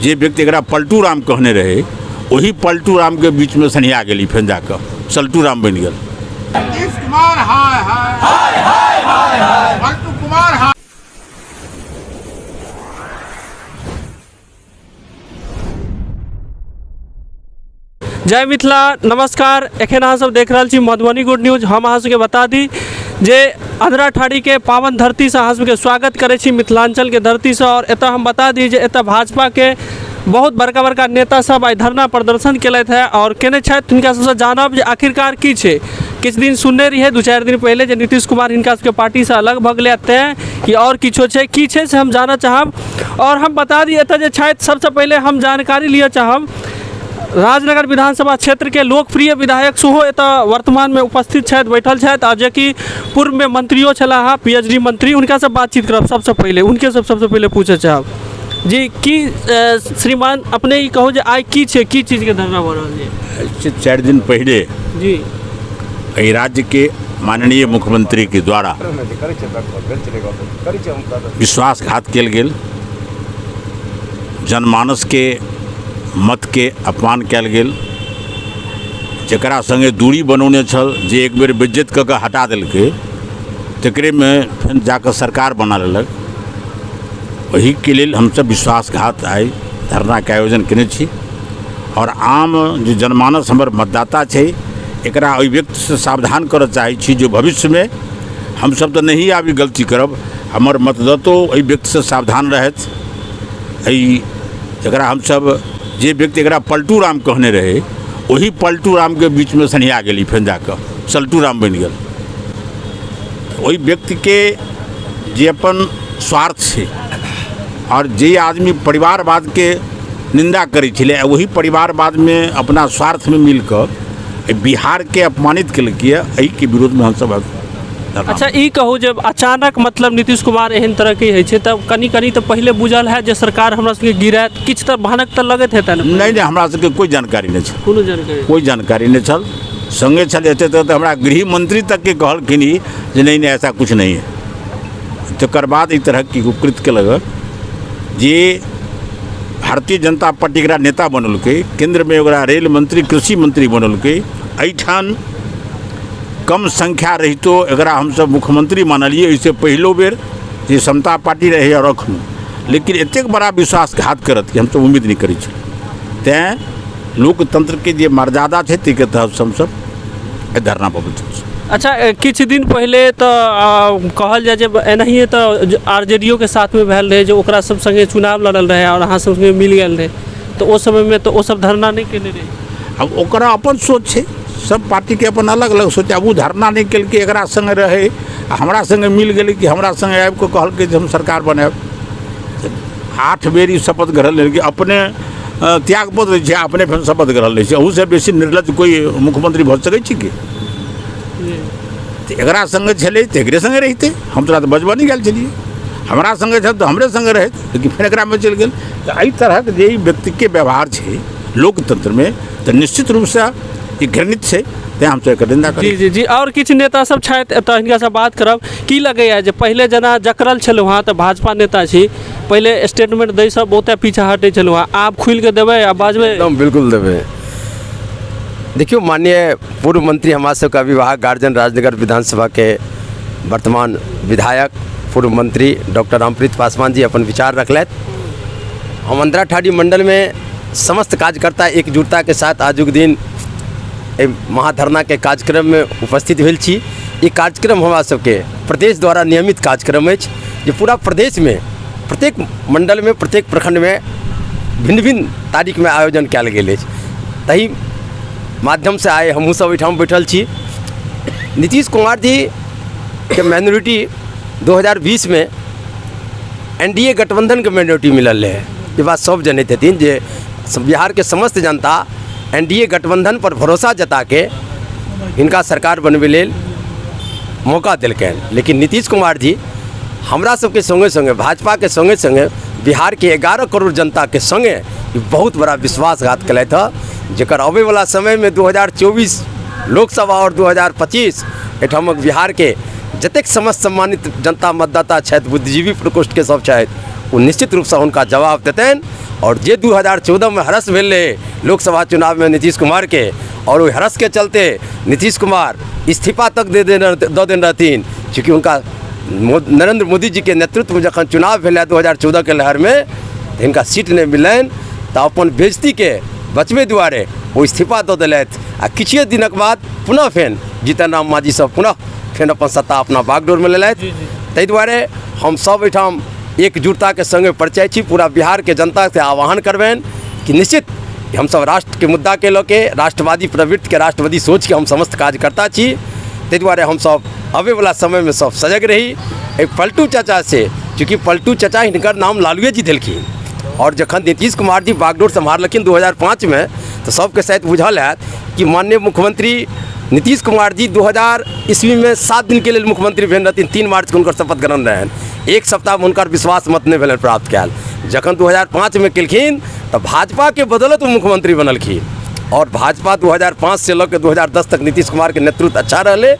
जे व्यक्ति एकरा पलटू राम कहने रहे वही पलटू राम के बीच में सनिया गेली फेन जाकर सल्टू राम बन गया। नीतीश कुमार हाय हाय हाय हाय हाय हाय पलटू कुमार हाय। जय मिथिला, नमस्कार। एखन अहाँ सब देख रहा छी मधुबनी गुड न्यूज। हम अहाँ सबके बता दी जे आंध्रा ठाड़ी के पावन धरती से अहाँ सबके स्वागत करे छी मिथिलांचल के धरती से। और एतऽ हम बता दी जे एतऽ भाजपा के बहुत बड़का बड़का नेता सब आई धरना प्रदर्शन केलथि है और केने छथि। हुनका सबसे जानब जे आखिरकार की छै। किछु दिन सुनने रहिए 2-4 दिन पहले जे नीतीश कुमार हिनका सबके पार्टी से अलग भऽ गेलै तेँ कि और किछो छै की छै से हम जानऽ चाहब। और हम बता दी एतऽ जे छथि सबसे पहले हम जानकारी लिअ चाहब राजनगर विधानसभा क्षेत्र के लोकप्रिय विधायक सेहो एतऽ वर्तमान में उपस्थित छथि, बैठल छथि आ जे कि पूर्व में मंत्रियों छलाह, पीएचडी मंत्री। उनका से बातचीत करब सबसे पहले। उनके सबसे पहले पूछे चाहब जी कि श्रीमान अपने ही कहो जे आई की छै, की चीज के धरना भऽ रहल छै। 4 दिन पहले जी एहि राज्य के माननीय मुख्यमंत्री के द्वारा विश्वासघात कयल गेल, जनमानस के मत के अपमान कयल गेल, जकरा संगे दूरी बनौने छल जे एक बेर बेइज्जत कऽ के हटा देलकै तकरे में फिर जाकर सरकार बना लेलक। वही के लेल हमसब विश्वासघात आइ धरना के आयोजन केने छी। और आम जो जनमानस हमर मतदाता छै एकरा ओहि व्यक्ति से सावधान करऽ चाहै छी जो भविष्य में हमसब तो नहीं आबी गलती करब, हमर मतदातो ओहि व्यक्ति से सावधान रहत। जकरा हमसब जे व्यक्ति एकरा पलटू राम कहने रहे वही पलटू राम के बीच में सनिया गेली फेन जाकर सल्टू राम बन गया। वही व्यक्ति के जे अपन स्वार्थ छै और जे आदमी परिवारवाद के निंदा करै छलै वही परिवारवाद में अपना स्वार्थ में मिलकर बिहार के अपमानित केलकै। एहि के विरोध में हमसब अच्छा ई कहू जब अचानक मतलब नीतीश कुमार एहन तरह के होइ छै तब कनी तो पहले बुझल है जे सरकार हमरा सबके गिरात किछु तऽ भनक तऽ लगैत हेतै ने। नहीं हमरा सबके कोई जानकारी नहीं छल, कोई जानकारी नहीं छल। संगे छल एते तो हमरा गृह मंत्री तक के कहलखिन जे नहीं ऐसा कुछ नहीं है। तकर बाद इस तरह की कुकृत के लग जे भारतीय जनता पार्टी के नेता बनलकै, केंद्र में ओकरा रेल मंत्री कृषि मंत्री बनलकै। एहिठाम कम संख्या रहितो एकरा हमसब मुख्यमंत्री मानलिए। इससे पहलो बेर जे समता पार्टी रहे और रखनु, लेकिन एतेक बड़ा विश्वासघात करत कि हमसब उम्मीद नहीं करै छी। तेँ लोकतंत्र के जे मर्यादा छै ताहि के तहत हमसब धरना पर बैठल छी। अच्छा किछु दिन पहले तो कहल जाए जब एनाहिए तो आरजेडीओ के साथ में भेल रहे जो ओकरा सब संगे चुनाव लड़ल रहे और अहाँ सब संगे मिल गेल रहे तो उस समय में तो वो सब धरना नहीं केने रहे। अब ओकरा अपन सोच छै, सब पार्टी के अपन अलग अलग सोच। अब वो धरना नहीं केलकै, एकरा संगे रहे हमरा संगे मिल गेलै कि हमरा संगे आबि कऽ कहलकै जे हम सरकार बनायब। 8 बेर शपथ ग्रहण लेलकै, अपने त्यागपत्र दै छै, अपने फिर शपथ ग्रहण लै छै। ओहू से बेसी निर्लज कोई मुख्यमंत्री भऽ सकै छै कि। एकरा संगे छलै तऽ एकरे संगे रहिते, हम तोरा तऽ बजबऽ नहीं गेल छलिए। हमरा संगे छल तऽ हमरे संगे रहत, लेकिन फिर एकरा में चलि गेल। तऽ एहि तरहक जे व्यक्ति के व्यवहार छै लोकतंत्र में तऽ निश्चित रूप से ई घृणित छै। तेँ हम सब एकर निंदा करै छी। जी जी और किछु नेता सब छथि एतऽ हिनका से बात करब। की लगैया जे पहले जना जकरल छलहुँ हँ तऽ भाजपा नेता छी, पहले स्टेटमेंट दै सब ओतऽ पीछा हटै छलहुँ हँ, आब खुलि के देबै आ बाजबै? एकदम बिल्कुल देबै। देखियो माननीय पूर्व मंत्री हमारा सबका अभिभावक गार्जियन राजनगर विधानसभा के वर्तमान विधायक पूर्व मंत्री डॉक्टर रामप्रीत पासवान जी अपन विचार रखलथि। हम आंध्रा ठाड़ी मंडल में समस्त कार्यकर्ता एकजुटता के साथ आजुक दिन महाधरना के कार्यक्रम में उपस्थित भेल छी। ये कार्यक्रम हमारा सबके प्रदेश द्वारा नियमित कार्यक्रम अछि जे पूरा प्रदेश में प्रत्येक मंडल में प्रत्येक प्रखंड में भिन्न भिन्न तारीख में आयोजन कयल गेल अछि। तही माध्यम से आए हमहूँ सब एहिठाम बैठल छी। नीतीश कुमार जी के माइनॉरिटी 2020 में एनडीए गठबंधन के माइनॉरिटी मिलल है। ये बात सब जनैत हथिन जे बिहार के समस्त जनता एनडीए गठबंधन पर भरोसा जता के इनका सरकार बनबे लेल मौका दिलकैन। लेकिन नीतीश कुमार जी हमरा सबके संगे संगे भाजपा के संगे संगे बिहार के 11 करोड़ जनता के संगे बहुत बड़ा विश्वासघात कलथि हँ, जकर आबे वाला समय में 2024 लोकसभा और 2025 एठामक बिहार के जतेक समस्त सम्मानित जनता मतदाता छथि, बुद्धिजीवी प्रकोष्ठ के सब छथि, वो निश्चित रूप से उनका जवाब देतनि और जे 2014 में हरस भेल रहे लोकसभा चुनाव में नीतीश कुमार के, और वो हरस के चलते नीतीश कुमार इस्तीफा तक दे देन रहथिन, चूँकि उनका नरेंद्र मोदी जी के नेतृत्व में जखन चुनाव भेल 2014 के लहर में, तो इनका सीट नहीं मिलन, तो अपन बेइज्जती के बचबे दुआरे वो इस्तीफा दऽ देलथि। आ किछुए दिनक बाद पुनः फेन जीतन राम मांझी सब पुनः फेन अपन सत्ता अपना बागडोर में लेलथि। ताहि दुआरे हम सब एहिठाम एकजुटता के संगे परिचय छी, पूरा बिहार के जनता से आह्वान करबनि कि निश्चित हम सब राष्ट्र के मुद्दा के लऽ के, राष्ट्रवादी प्रवृत्ति के, राष्ट्रवादी सोच के हम समस्त कार्यकर्ता छी। ताहि दुआरे हम सब आबे वाला समय में सब सजग रही। एक पलटू चाचा से, चूँकि पलटू चाचा हिनकर नाम लालूए जी देलखिन, और जखन नीतीश कुमार जी बागडोर सम्हारलखिन 2005 में, तो सबके शायद बुझल हैत कि माननीय मुख्यमंत्री नीतीश कुमार जी 2000 ईस्वी में 7 दिन के लिए मुख्यमंत्री भेल रहथिन। 3 मार्च के उनकर शपथ ग्रहण रहन, 1 सप्ताह में उनकर विश्वास मत नहीं भेल प्राप्त कैल। जखन 2005 में केलखिन तो भाजपा के बदौलत वो मुख्यमंत्री बनलखिन, और भाजपा 2005 से लऽ के 2010 तक नीतीश कुमार के नेतृत्व अच्छा रहे।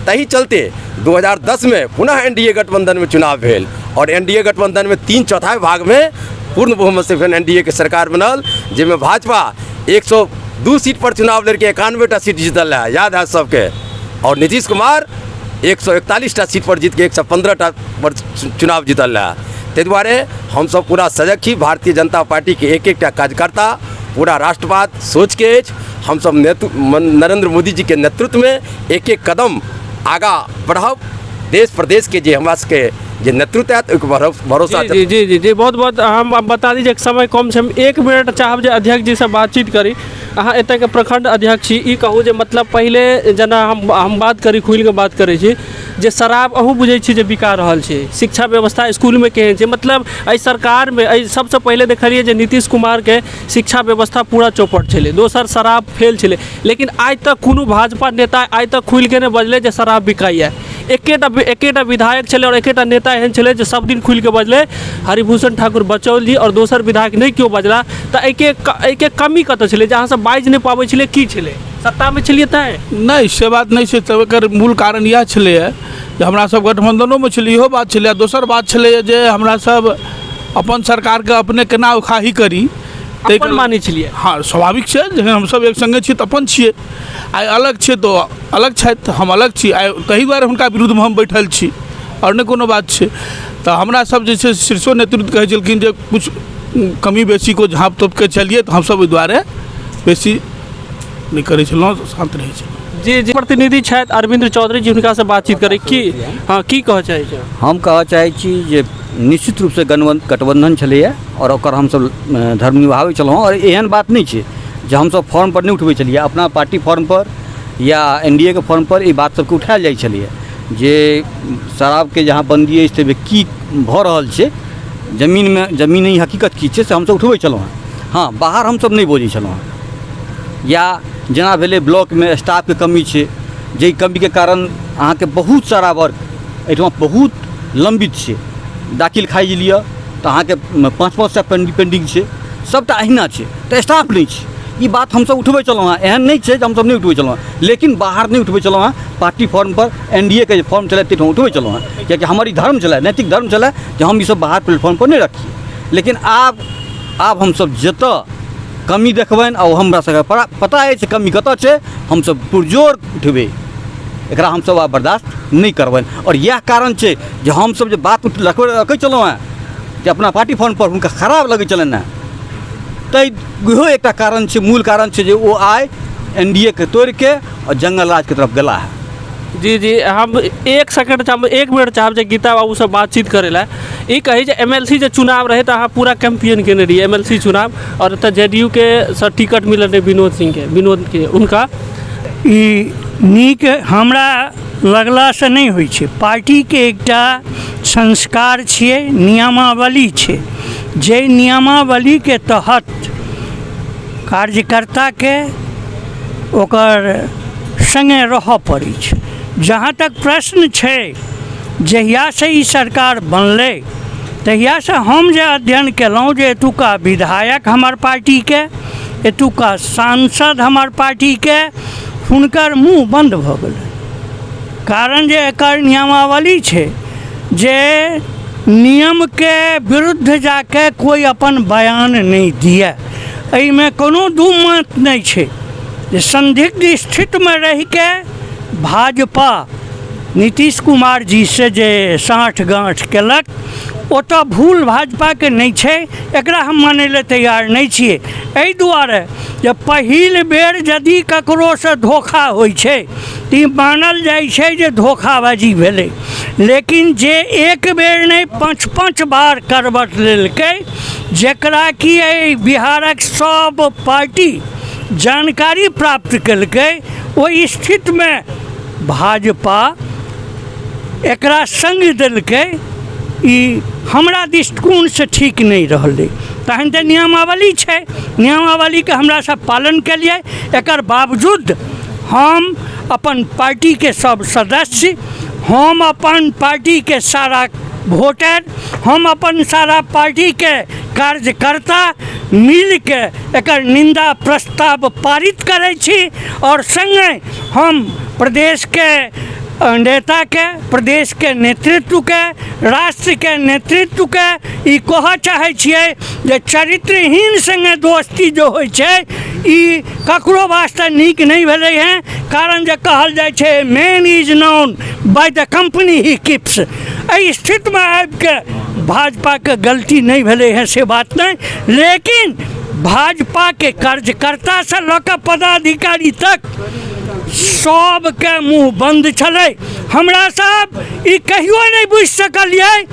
तही चलते 2010 में पुनः एनडीए गठबंधन में चुनाव भेल, और एनडीए गठबंधन में 3/4 भाग में पूर्ण बहुमत से फिर एनडीए के सरकार बनल, जिसमें भाजपा 102 सीट पर चुनाव लड़के 91टा सीट जीतल है, याद है सबके, और नीतीश कुमार 141टा सीट पर जीत के 115टा पर चुनाव जीतल है। ताहि दुआरे हम सब पूरा सजग छी। भारतीय जनता पार्टी के एक एकटा कार्यकर्ता पूरा राष्ट्रवाद सोच के हम सब नरेंद्र मोदी जी के नेतृत्व में एक एक कदम आगा बढ़ब। देश प्रदेश के जे हमरा सबके जे नेतृत्व है भरोसा। जी जी जी जी बहुत बहुत हम बता दीजिए समय कम छै, हम 1 मिनट चाहब जे अध्यक्ष जी से बातचीत करी। अहाँ एतऽ के प्रखंड अध्यक्ष छी, ई कहू जे मतलब पहले जेना हम बात करी, खुलि के बात करै छी जे शराब अहूँ बुझै छी जे बिका रहल छै, शिक्षा व्यवस्था स्कूल में केहन छै, मतलब एहि सरकार में सबसे पहले देखलिए जे नीतीश कुमार के शिक्षा व्यवस्था पूरा चौपट छलै, दोसर शराब फेल छलै, लेकिन आज तक कोनो भाजपा नेता आज तक खुलि के नहीं बजले जे शराब बिकाइए। एकेटा विधायक छलै और एकेटा नेता एहन छलै जे सब दिन खुलि के बजले, हरिभूषण ठाकुर बचौल जी, और दोसर विधायक नहीं क्यों बजला। तो एके कमी कतऽ छलै जे अहाँ सब बाजि नहीं पाबै छलै, की छलै, सत्ता में छलिए तैं? नहीं से बात नहीं छै, तब एकर मूल कारण यह छलै जे हमरा सब गठबंधनों में छलै, इहो बात छलै। दोसर बात छलै जे हमरा सब अपन सरकार के अपने केना उखाही करी, अपन मानै छलिए। हाँ स्वाभाविक छै, जखन हम सब एक संगे छी तऽ अपन छियै, आइ अलग छै तो अलग छथि, हम अलग छी, आइ ताहि दुआरे हुनका विरुद्ध में हम बैठल छी, और नहीं कोनो बात छै। तऽ हमरा सब जे छै शीर्षो नेतृत्व कहै छलखिन जे कुछ कमी बेसी को झाँप तोप के चलिए, तो हम सब ओहि दुआरे बेसी नहीं करै छलहुँ, शांत रहै छलहुँ। जी जी प्रतिनिधि छथि अरविंद चौधरी जी, हुनका से बातचीत करी। की हाँ की कहऽ चाहै छै? हम कहऽ चाहै छी जे निश्चित रूप से गठबंधन छलैए, और ओकर हमसब धर्म निभाबै छलहुँ, और एहन बात नहीं छै जे हमसब फॉर्म पर नहीं उठबै छलिए, अपना पार्टी फॉर्म पर या एनडीए के फॉर्म पर ई बात सबके उठायल जाइ छलिए जे शराब के जहाँ बंदी अछि ताहिमे की भऽ रहल छै, जमीनी हकीकत की छै से हमसब उठबै छलहुँ हँ। हाँ बाहर हमसब नहीं बजै छलहुँ हँ, या जेना भेलै ब्लॉक में स्टाफ के कमी छै, जे कमी के कारण अहाँ के बहुत सारा वर्क एहिठाम बहुत लंबित छै, दाखिल खाई लिअ तऽ अहाँ के 5-5 टा पेंडिंग छै, सबटा अहिना छै, तऽ स्टाफ नहीं छै। ई बात हमसब उठबै छलहुँ हँ, एहन नहीं छै जे हमसब नहीं उठबै छलहुँ हँ, लेकिन बाहर नहीं उठबै छलहुँ हँ, पार्टी फॉर्म पर एनडीए के फॉर्म छलै ताहिठाम उठबै छलहुँ हँ, कियाकि हमर ई धर्म छलै, नैतिक धर्म छलै जे हम ई सब बाहर प्लेटफॉर्म पर नहीं रखिए। लेकिन आब हमसब जतऽ कमी देखबनि आ हमरा सबके पता अछि कमी कतऽ छै, हमसब पुरजोर उठबै, एकरा हमसब आब बर्दाश्त नहीं करबनि। और यह कारण छै जे हमसब जे बात रखै छलहुँ हँ जे अपना पार्टी फॉर्म पर हुनका खराब लगै छलनि हँ, तऽ इहो एकटा कारण छै, मूल कारण छै जे ओ आइ एनडीए के तोड़ के और जंगल राज के तरफ गेला है। जी जी हम 1 सेकंड चाहब, 1 मिनट चाहब जे गीता बाबू से बातचीत करे ला। ई कही जे एमएलसी जे चुनाव रहे तो अहाँ पूरा कैंपेन केने रहिए एमएलसी चुनाव, और एतऽ जेडीयू के सर टिकट मिलल रहे विनोद के उनका ई नीक हमरा लगला से नहीं होइ छै। पार्टी के एकटा संस्कार छियै, नियमावली छै, जे नियमावली के तहत कार्यकर्ता के ओकर संगे रहऽ पड़ै छै। जहाँ तक प्रश्न छै, जहिया से ई सरकार बनलै तहिया से हम जे अध्ययन केलहुँ जे एतुका विधायक हमर पार्टी के, एतुका सांसद हमर पार्टी के, हुनकर मुँह बंद भऽ गेलै। कारण जे एकर नियमावली छै जे नियम के विरुद्ध जाके कोई अपन बयान नहीं दिए। एहिमे कोनो दू मत नहीं छै जे संदिग्ध स्थिति में रह के भाजपा नीतीश कुमार जी से जे साँठ गाँठ केलक ओतऽ भूल भाजपा के नहीं छै, एकरा हम मानै ले तैयार नहीं छियै। एहि दुआरे जे पहिल बेर यदि ककरो से धोखा होइ छै तऽ ई मानल जाइ छै जे धोखाबाजी भेलै, लेकिन जे एक बेर नहीं 5-5 बार करवट लेलकै, जेकरा कि एहि बिहारक सब पार्टी जानकारी प्राप्त केलकै, ओहि स्थिति में भाजपा एकरा संग देलकै, ई हमरा दृष्टिकोण से ठीक नहीं रहलै। तहन तऽ नियमावली छै, नियमावली के हमरा सब पालन केलिए। एकर बावजूद हम अपन पार्टी के सब सदस्य, हम अपन पार्टी के सारा वोटर, हम अपन सारा पार्टी के कार्यकर्ता मिल के एकर निंदा प्रस्ताव पारित करै छी और संगे हम प्रदेश के नेता के, प्रदेश के नेतृत्व के, राष्ट्र के नेतृत्व के ई कहऽ चाहै छियै जे चरित्रहीन संगे दोस्ती जो होइ छै ई ककरो वास्ते नीक नहीं भेलै हैं। कारण जे कहल जाइ छै man is known by the company he keeps, एहि स्थिति में आबि के भाजपा के गलती नहीं भेलै हैं से बात नहीं, लेकिन भाजपा के कार्यकर्ता से लऽ कऽ पदाधिकारी तक सबके मुँह बंद छलै। हमरा सब ई कहियो नहीं बुझि सकलियै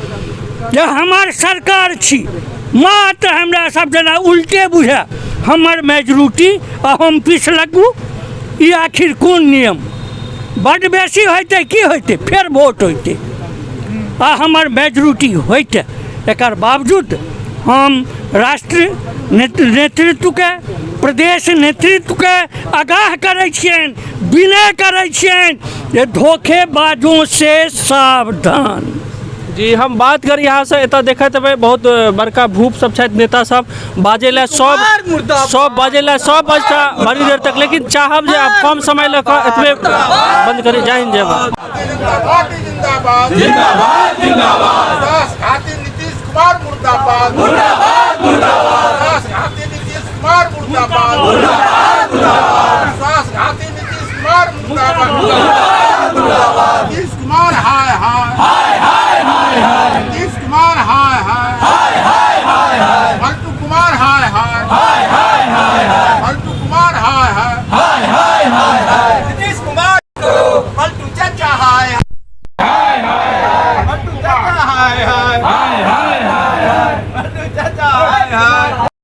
जे हमार सरकार छी, मात्र हमरा सब जेना उल्टे बुझे हमर मेजोरिटी आ हम पीछ लगू, ई आखिर कोन नियम? बड़ बेसी होइते की होइते फेर वोट होइते आ हमर मेजोरिटी होइते। एकर बावजूद हम राष्ट्र नेतृत्व के, प्रदेश नेतृत्व के आगाह करै छियनि, विनय करै छियनि जे धोखेबाजों से सावधान। जी हम बात करी यहाँ से एतऽ देखैत हेबै बहुत बड़का भूप सब छथि, नेता सब बाजे ला सब बाजे ला सब बजता बड़ी देर तक, लेकिन चाहब जे आप कम समय लऽ कऽ एतबे बंद करी। जय हिंद जय भारत। जिंदाबाद जिंदाबाद जिंदाबाद जिंदाबाद। घाती नीतीश कुमार मुर्दाबाद मुर्दाबाद मुर्दाबाद। घाती नीतीश कुमार मुर्दाबाद मुर्दाबाद मुर्दाबाद। घाती नीतीश कुमार मुर्दाबाद मुर्दाबाद मुर्दाबाद।